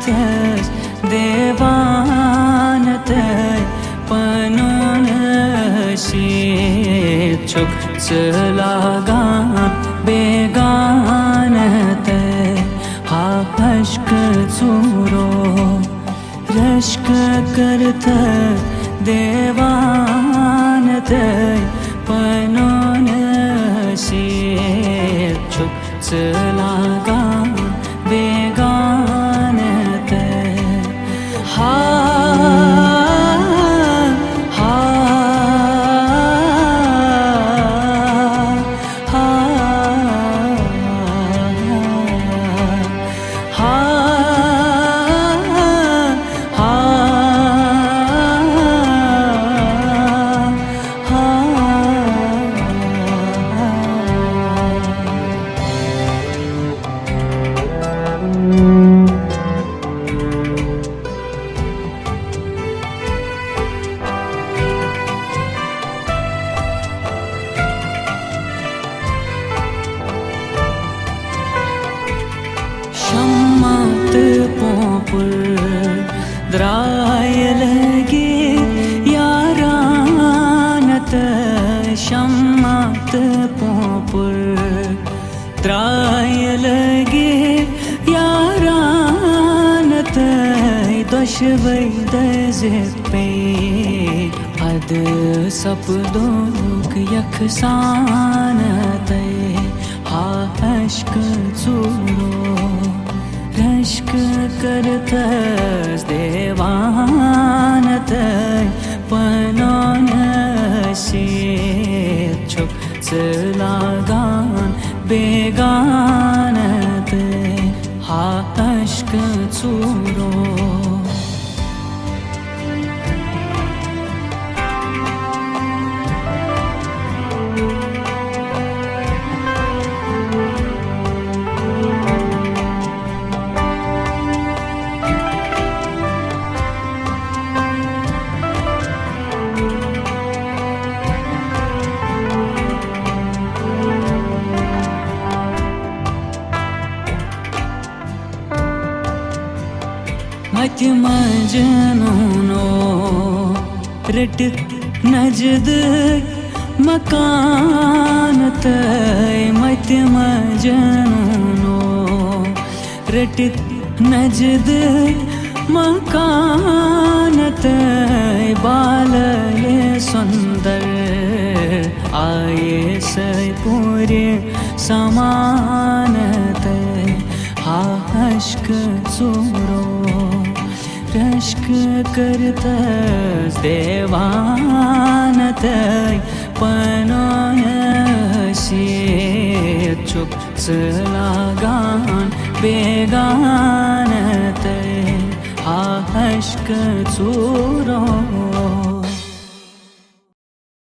करतस देवानतय पनून शीचुक चलागान बेगानतय हा अश्क चूरो रश्क करतस देवानतय पनून शीचुक चलागान बेगानतय हा शम्मात पोपुल द्राय लगे यारानत शम्मात पोपुल द्राय लगे यारानत दशवै दजित पे अद सपदोक यखसानत हा अश्क चूरो रश्क करतस देवानतय पनून शीचुक चलागान बेगानतय हा अश्क चूरो मत मजनूनो रट नजद मकानतय मत मजनूनो रट नजद मकानतय बालले सुंदर आये सय पूरे समानतय हा अश्क चूरो रश्क करतस देवानतय पनून शीचुक चलागान बेगानतय हा अश्क चूरो